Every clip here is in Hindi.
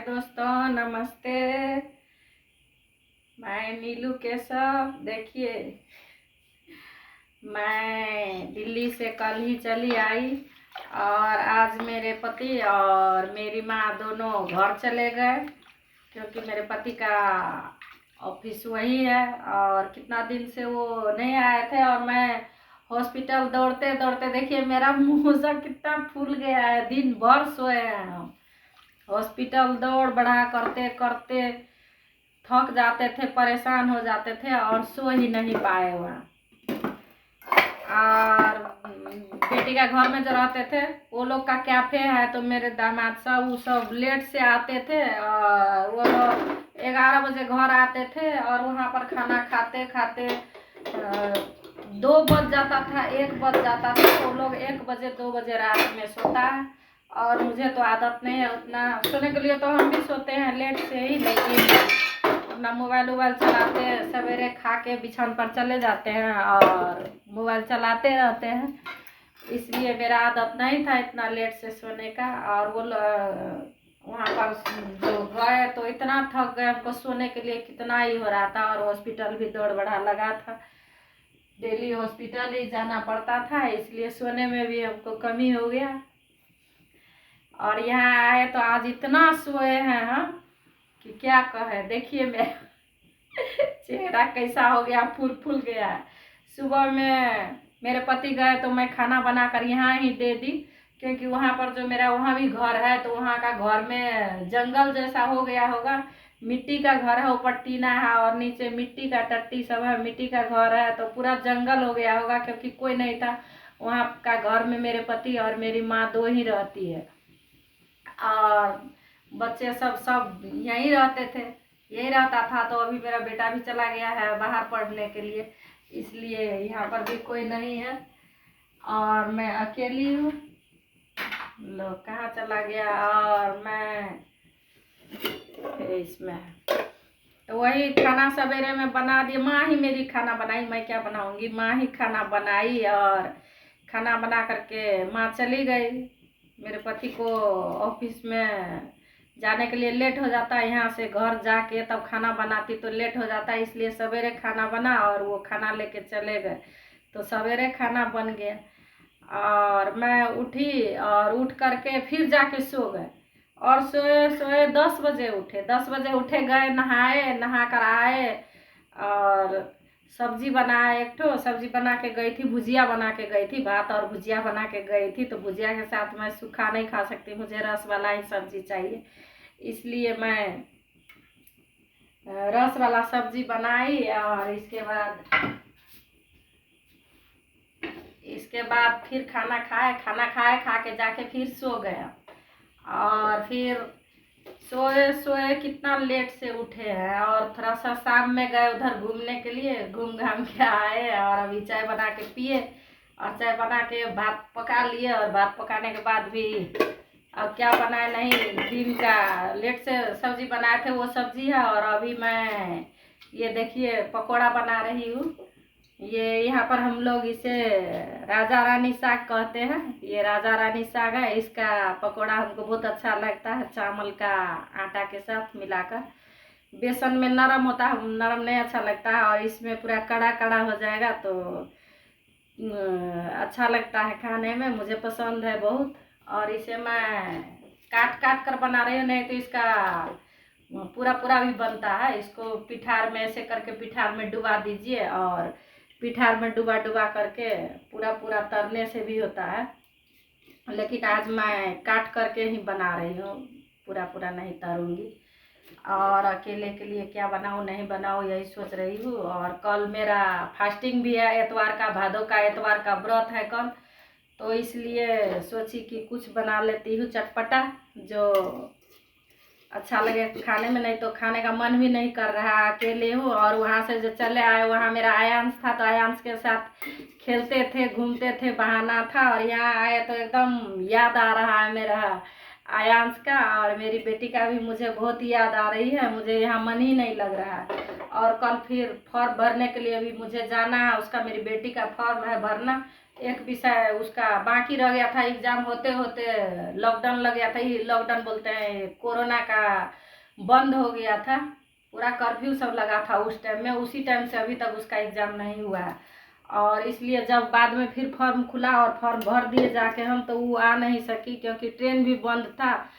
दोस्तों, नमस्ते। मैं नीलू केशव। देखिए, मैं दिल्ली से कल ही चली आई और आज मेरे पति और मेरी माँ दोनों घर चले गए, क्योंकि मेरे पति का ऑफिस वही है और कितना दिन से वो नहीं आए थे। और मैं हॉस्पिटल दौड़ते दौड़ते, देखिए मेरा मुँह सा कितना फूल गया है। दिन भर सोए हैं हम, हॉस्पिटल दौड़ बढ़ा करते करते थक जाते थे, परेशान हो जाते थे और सो ही नहीं पाए वहाँ। और बेटी का घर में जो रहते थे वो लोग का कैफे है, तो मेरे दामाद साहब वो सब लेट से आते थे और वो लोग 11 बजे घर आते थे और वहाँ पर खाना खाते खाते 2 बज जाता था, 1 बज जाता था। तो लोग 1 बजे 2 बजे रात में सोता है और मुझे तो आदत नहीं है उतना सोने के लिए, तो हम भी सोते हैं लेट से ही, लेकिन अपना मोबाइल चलाते, सवेरे खा के बिछान पर चले जाते हैं और मोबाइल चलाते रहते हैं। इसलिए मेरा आदत नहीं था इतना लेट से सोने का। और वो वहाँ पर जो गए तो इतना थक गए, हमको सोने के लिए कितना ही हो रहा था और हॉस्पिटल भी दौड़ बढ़ा लगा था, डेली हॉस्पिटल ही जाना पड़ता था, इसलिए सोने में भी हमको कमी हो गया। और यहाँ आए तो आज इतना सोए हैं हम कि क्या कहे। देखिए मेरा चेहरा कैसा हो गया, फूल फूल गया है। सुबह में मेरे पति गए तो मैं खाना बनाकर यहाँ ही दे दी, क्योंकि वहाँ पर जो मेरा वहाँ भी घर है, तो वहाँ का घर में जंगल जैसा हो गया होगा। मिट्टी का घर है, ऊपर टीना है और नीचे मिट्टी का टट्टी सब है, मिट्टी का घर है, तो पूरा जंगल हो गया होगा, क्योंकि कोई नहीं था वहाँ का घर में। मेरे पति और मेरी माँ दो ही रहती है और बच्चे सब यहीं रहते थे, यही रहता था। तो अभी मेरा बेटा भी चला गया है बाहर पढ़ने के लिए, इसलिए यहाँ पर भी कोई नहीं है और मैं अकेली हूँ। लोग कहाँ चला गया और मैं इसमें, तो वही खाना सवेरे में बना दिया। माँ ही मेरी खाना बनाई, मैं क्या बनाऊंगी, माँ ही खाना बनाई और खाना बना करके माँ चली गई। मेरे पति को ऑफिस में जाने के लिए लेट हो जाता है, यहाँ से घर जाके तब खाना बनाती तो लेट हो जाता है, इसलिए सवेरे खाना बना और वो खाना लेके चले गए, तो सवेरे खाना बन गया। और मैं उठी और उठ करके फिर जाके सो गए और सोए सोए 10 बजे उठे। 10 बजे उठे, गए नहाए, नहा कर आए और सब्जी बनाए। एक ठो सब्जी बना के गई थी, भुजिया बना के गई थी, भात और भुजिया बना के गई थी। तो भुजिया के साथ मैं सूखा नहीं खा सकती, मुझे रस वाला ही सब्जी चाहिए, इसलिए मैं रस वाला सब्जी बनाई। और इसके बाद फिर खाना खाए, खा के जाके फिर सो गया। और फिर सोए सोए कितना लेट से उठे हैं और थोड़ा सा शाम में गए उधर घूमने के लिए, घूम घाम के आए और अभी चाय बना के पिए और चाय बना के भात पका लिए। और भात पकाने के बाद भी अब क्या बनाए, नहीं दिन का लेट से सब्जी बनाए थे वो सब्जी है। और अभी मैं ये देखिए पकोड़ा बना रही हूँ। ये यहाँ पर हम लोग इसे राजा रानी साग कहते हैं। ये राजा रानी साग है, इसका पकोड़ा हमको बहुत अच्छा लगता है, चावल का आटा के साथ मिलाकर। बेसन में नरम होता है, नरम नहीं अच्छा लगता है, और इसमें पूरा कड़ा कड़ा हो जाएगा तो अच्छा लगता है खाने में, मुझे पसंद है बहुत। और इसे मैं काट काट कर बना रही हूँ, नहीं तो इसका पूरा पूरा भी बनता है। इसको पिठार में ऐसे करके पिठार में डुबा दीजिए और पिठार में डुबा डुबा करके पूरा पूरा तरने से भी होता है, लेकिन आज मैं काट करके ही बना रही हूँ, पूरा पूरा नहीं तरूँगी। और अकेले के लिए क्या बनाऊँ नहीं बनाऊँ यही सोच रही हूँ। और कल मेरा फास्टिंग भी है, एतवार का, भादों का एतवार का व्रत है कल, तो इसलिए सोची कि कुछ बना लेती हूँ चटपटा जो अच्छा लगे खाने में, नहीं तो खाने का मन भी नहीं कर रहा। अकेले हूँ और वहाँ से जो चले आए वहाँ मेरा आयांश था, तो आयांश के साथ खेलते थे, घूमते थे, बहाना था। और यहाँ आए तो एकदम याद आ रहा है मेरा आयांश का, और मेरी बेटी का भी मुझे बहुत याद आ रही है। मुझे यहाँ मन ही नहीं लग रहा है। और कल फिर फॉर्म भरने के लिए भी मुझे जाना है, उसका मेरी बेटी का फॉर्म है भरना, एक विषय उसका बाकी रह गया था, एग्जाम होते होते लॉकडाउन लग गया था। ये लॉकडाउन बोलते हैं, कोरोना का बंद हो गया था, पूरा कर्फ्यू सब लगा था उस टाइम में। उसी टाइम से अभी तक उसका एग्जाम नहीं हुआ है। और इसलिए जब बाद में फिर फॉर्म खुला और फॉर्म भर दिए जाके हम, तो वो आ नहीं सकी क्योंकि ट्रेन भी बंद था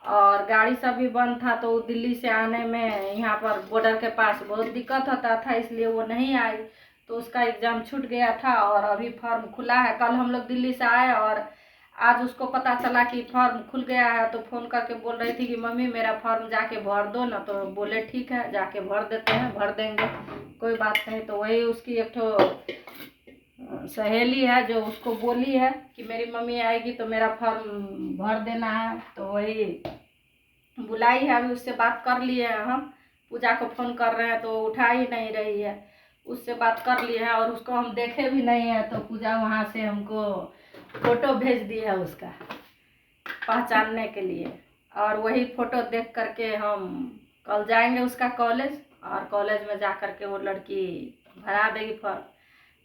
और गाड़ी सब भी बंद था। तो दिल्ली से आने में यहाँ पर बॉर्डर के पास बहुत दिक्कत होता था, इसलिए वो नहीं आई। तो उसका एग्ज़ाम छूट गया था और अभी फॉर्म खुला है। कल हम लोग दिल्ली से आए और आज उसको पता चला कि फॉर्म खुल गया है, तो फ़ोन करके बोल रही थी कि मम्मी मेरा फॉर्म जाके भर दो ना। तो बोले ठीक है, जाके भर देते हैं, भर देंगे, कोई बात नहीं। तो वही उसकी एक ठो सहेली है जो उसको बोली है कि मेरी मम्मी आएगी तो मेरा फॉर्म भर देना है। तो वही बुलाई है, अभी उससे बात कर लिए हैं हम। पूजा को फ़ोन कर रहे हैं तो उठा ही नहीं रही है। उससे बात कर लिए हैं और उसको हम देखे भी नहीं है। तो पूजा वहाँ से हमको फ़ोटो भेज दी है उसका पहचानने के लिए, और वही फ़ोटो देख करके हम कल जाएंगे उसका कॉलेज, और कॉलेज में जा कर के वो लड़की भरा देगी फॉर्म।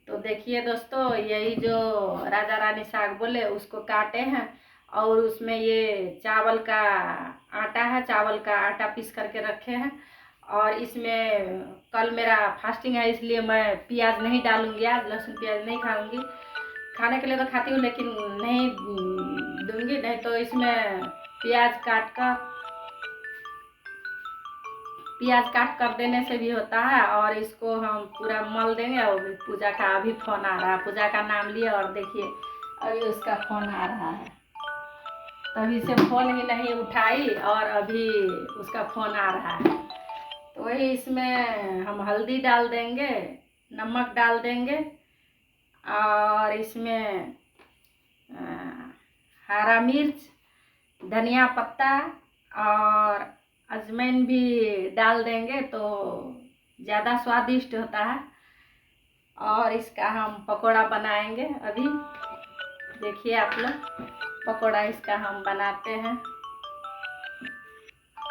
तो देखिए दोस्तों, यही जो राजा रानी साग बोले उसको काटे हैं और उसमें ये चावल का आटा है, चावल का आटा पीस करके रखे हैं। और इसमें कल मेरा फास्टिंग है, इसलिए मैं प्याज नहीं डालूंगी आज, लहसुन प्याज नहीं खाऊंगी। खाने के लिए तो खाती हूँ लेकिन नहीं दूंगी, नहीं तो इसमें प्याज काट कर देने से भी होता है। और इसको हम पूरा मल देंगे। और पूजा का अभी फ़ोन आ रहा है, पूजा का नाम लिए और देखिए अभी उसका फ़ोन आ रहा है। तभी से फ़ोन ही नहीं उठाई और अभी उसका फ़ोन आ रहा है। तो वही इसमें हम हल्दी डाल देंगे, नमक डाल देंगे, और इसमें हरा मिर्च, धनिया पत्ता और अजवाइन भी डाल देंगे तो ज़्यादा स्वादिष्ट होता है। और इसका हम पकोड़ा बनाएंगे। अभी देखिए आप लोग, पकोड़ा इसका हम बनाते हैं।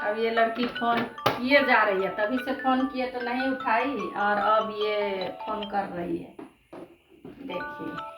अब ये लड़की फ़ोन किए जा रही है, तभी से फ़ोन किए तो नहीं उठाई और अब ये फ़ोन कर रही है, देखिए।